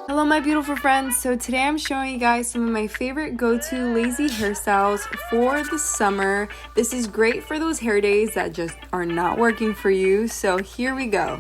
Hello my beautiful friends, so today I'm showing you guys some of my favorite go-to lazy hairstyles for the summer. This is great for those hair days that just are not working for you, so here we go.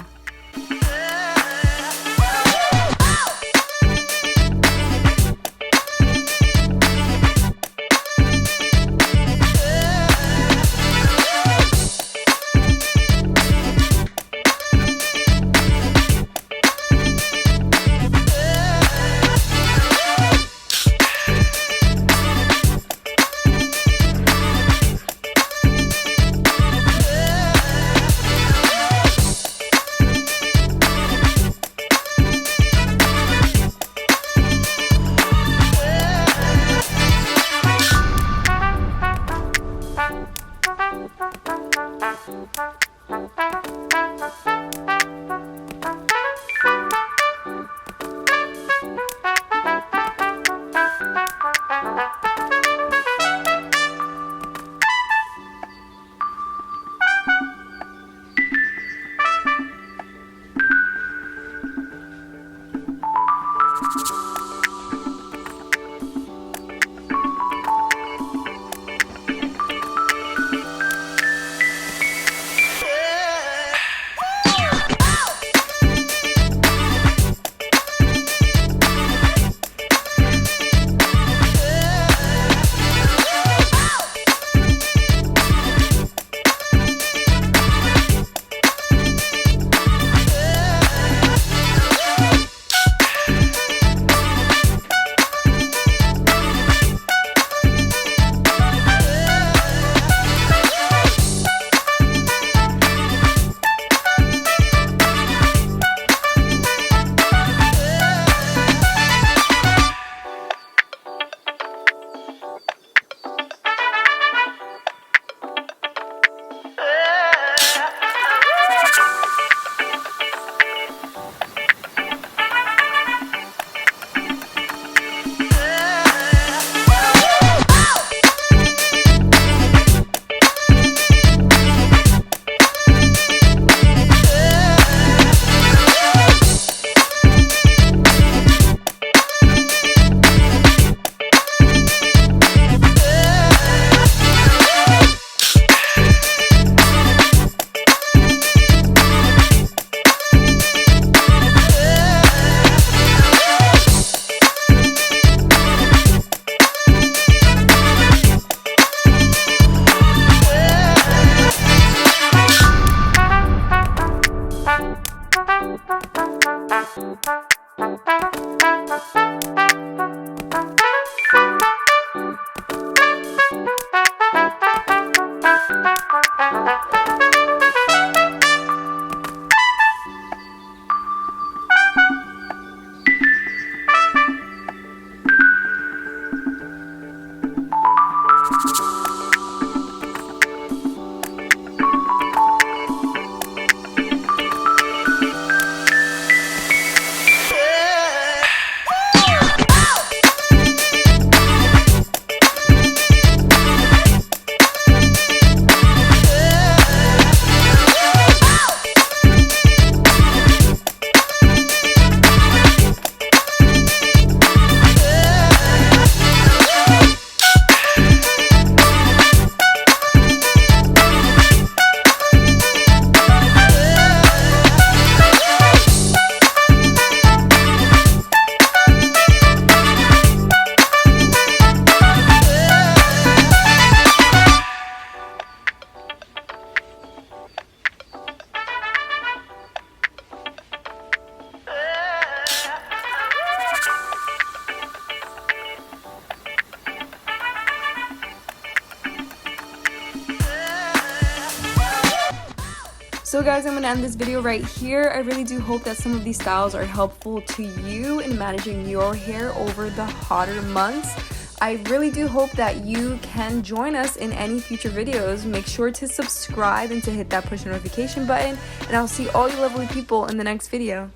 So guys, I'm going to end this video right here. I really do hope that some of these styles are helpful to you in managing your hair over the hotter months. I really do hope that you can join us in any future videos. Make sure to subscribe and to hit that push notification button, and I'll see all you lovely people in the next video.